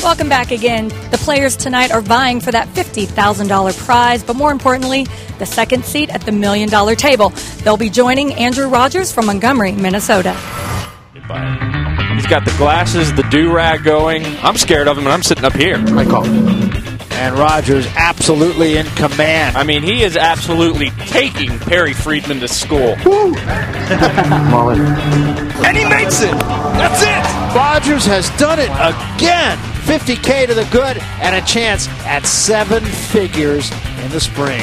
Welcome back again. The players tonight are vying for that $50,000 prize, but more importantly, the second seat at the $1 million table. They'll be joining Andrew Rogers from Montgomery, Minnesota. He's got the glasses, the do-rag going. I'm scared of him, and I'm sitting up here. I call. And Rogers absolutely in command. I mean, he is absolutely taking Perry Friedman to school. And he makes it. That's it. Rogers has done it again. $50K to the good and a chance at 7 figures in the spring.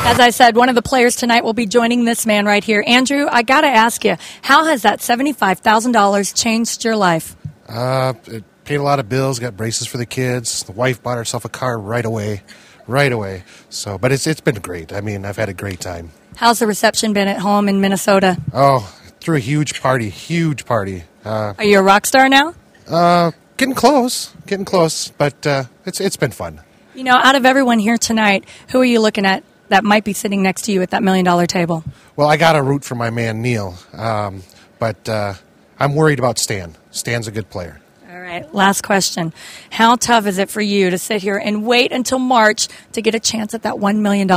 As I said, one of the players tonight will be joining this man right here. Andrew, I got to ask you, how has that $75,000 changed your life? It paid a lot of bills, got braces for the kids. The wife bought herself a car right away. So, but it's been great. I mean, I've had a great time. How's the reception been at home in Minnesota? Oh, threw a huge party. Are you a rock star now? Getting close, but it's been fun. You know, out of everyone here tonight, who are you looking at that might be sitting next to you at that $1 million table? Well, I got to root for my man Neil, but I'm worried about Stan. Stan's a good player. All right, last question. How tough is it for you to sit here and wait until March to get a chance at that $1 million?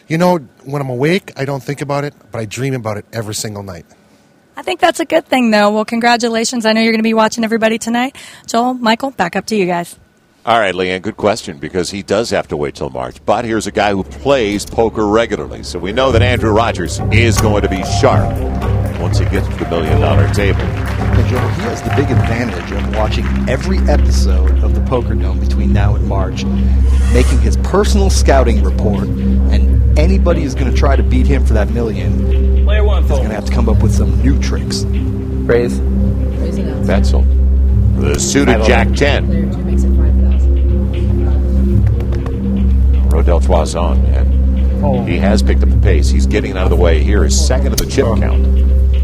You know, when I'm awake, I don't think about it, but I dream about it every single night. I think that's a good thing, though. Well, congratulations. I know you're going to be watching everybody tonight. Joel, Michael, back up to you guys. All right, Leanne, good question, because he does have to wait till March. But here's a guy who plays poker regularly, so we know that Andrew Rogers is going to be sharp once he gets to the $1 million table. But Joel, he has the big advantage of watching every episode of the Poker Dome between now and March, making his personal scouting report, and anybody who's going to try to beat him for that $1 million Player one is going to have to come up with some new tricks. Raise. Betzel. The suited Jack 10. Player 2 makes it 5,000. Rodel Toison, and he has picked up the pace. He's getting out of the way here. Is second of the chip count.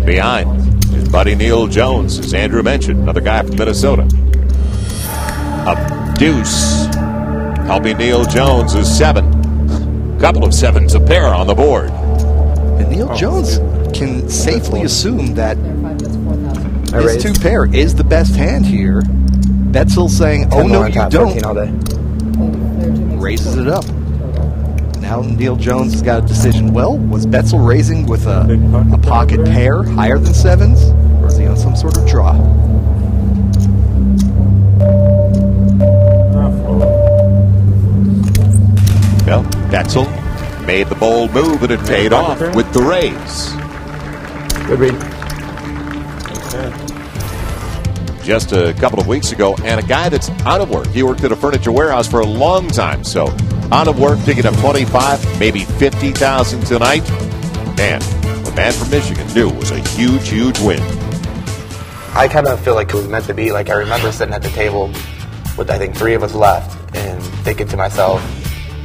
Behind his buddy Neil Jones, as Andrew mentioned, another guy from Minnesota. A deuce. Helping Neil Jones is 7. Couple of sevens, a pair on the board. And Neil Jones can safely assume that I his raise. 2-pair is the best hand here. Betzel saying, oh no, you don't. All day. Raises it up. Now Neil Jones has got a decision. Well, was Betzel raising with a pocket pair higher than 7s? Or is he on some sort of draw? Well, Betzel made the bold move, and it paid off with the raise. Good read. Just a couple of weeks ago, and a guy that's out of work. He worked at a furniture warehouse for a long time, so out of work, picking up 25, maybe 50,000 tonight. Man, the man from Michigan knew it was a huge, huge win. I kind of feel like it was meant to be. Like, I remember sitting at the table with, I think, 3 of us left and thinking to myself,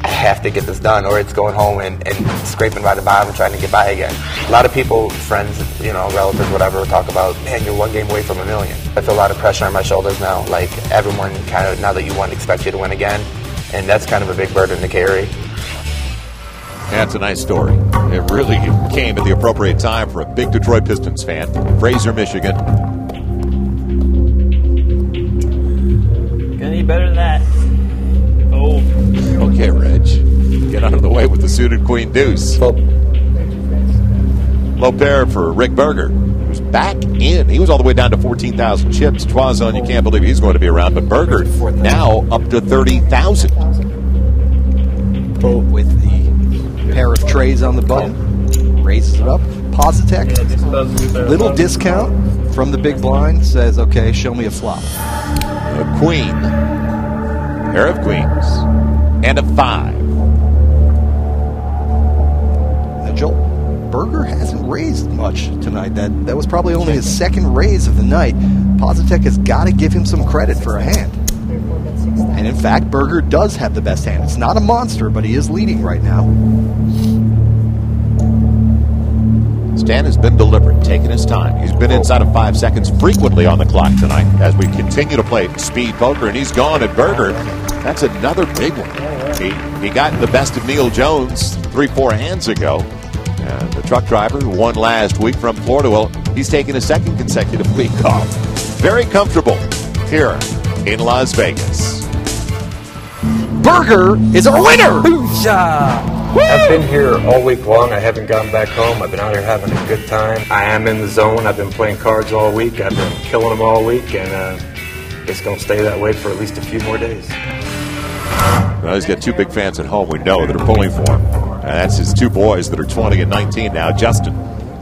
I have to get this done, or it's going home and scraping by the bottom and trying to get by again. A lot of people, friends, you know, relatives, whatever, talk about, man, you're 1 game away from $1 million. I feel a lot of pressure on my shoulders now. Like, everyone kind of, now that you won, expects you to win again. And that's kind of a big burden to carry. That's a nice story. It really came at the appropriate time for a big Detroit Pistons fan. Fraser, Michigan. Gonna need better than that. Oh. Okay, Reg. Get out of the way with the suited queen deuce. Low pair for Rick Berger, who's back in. He was all the way down to 14,000 chips. Toison, you can't believe he's going to be around. But Berger now up to 30,000. With the pair of trays on the button, raises it up. Positek, little discount from the big blind, says, okay, show me a flop. A queen, pair of queens, and a 5. Now, Joel, Berger hasn't raised much tonight. That was probably only his second raise of the night. Positek has got to give him some credit for a hand. And in fact, Berger does have the best hand. It's not a monster, but he is leading right now. Stan has been deliberate, taking his time. He's been inside of 5 seconds frequently on the clock tonight as we continue to play speed poker, and he's gone at Berger. That's another big one. He got the best of Neil Jones 3-4 hands ago. The truck driver who won last week from Florida, well, he's taken a second consecutive week off. Very comfortable here in Las Vegas. Berger is a winner! I've been here all week long. I haven't gotten back home. I've been out here having a good time. I am in the zone. I've been playing cards all week. I've been killing them all week, and it's going to stay that way for at least a few more days. Well, he's got two big fans at home we know that are pulling for him. And that's his two boys that are 20 and 19 now, Justin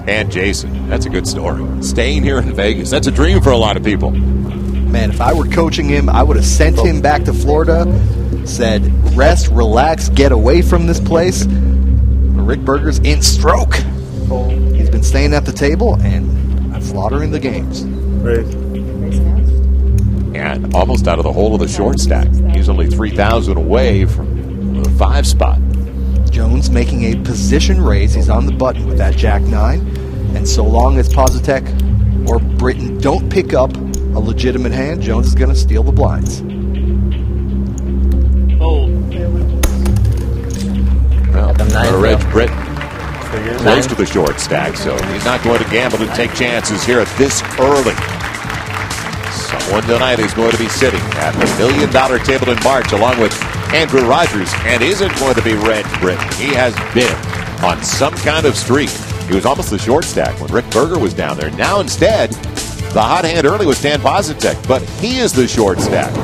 and Jason. That's a good story. Staying here in Vegas, that's a dream for a lot of people. Man, if I were coaching him, I would have sent him back to Florida, said, rest, relax, get away from this place. But Rick Berger's in stroke. He's been staying at the table and slaughtering the games. And almost out of the hole of the short stack. He's only 3,000 away from the 5 spot. Jones making a position raise. He's on the button with that Jack-9. And so long as Positek or Britton don't pick up a legitimate hand, Jones is going to steal the blinds. Well, Reg Britton close to the short stack, so he's not going to gamble and take chances here at this early. Someone tonight is going to be sitting at the $1 million table in March along with Andrew Rogers, and isn't going to be Reg Britton. He has been on some kind of streak. He was almost the short stack when Rick Berger was down there. Now instead, the hot hand early was Stan Positek, but he is the short stack.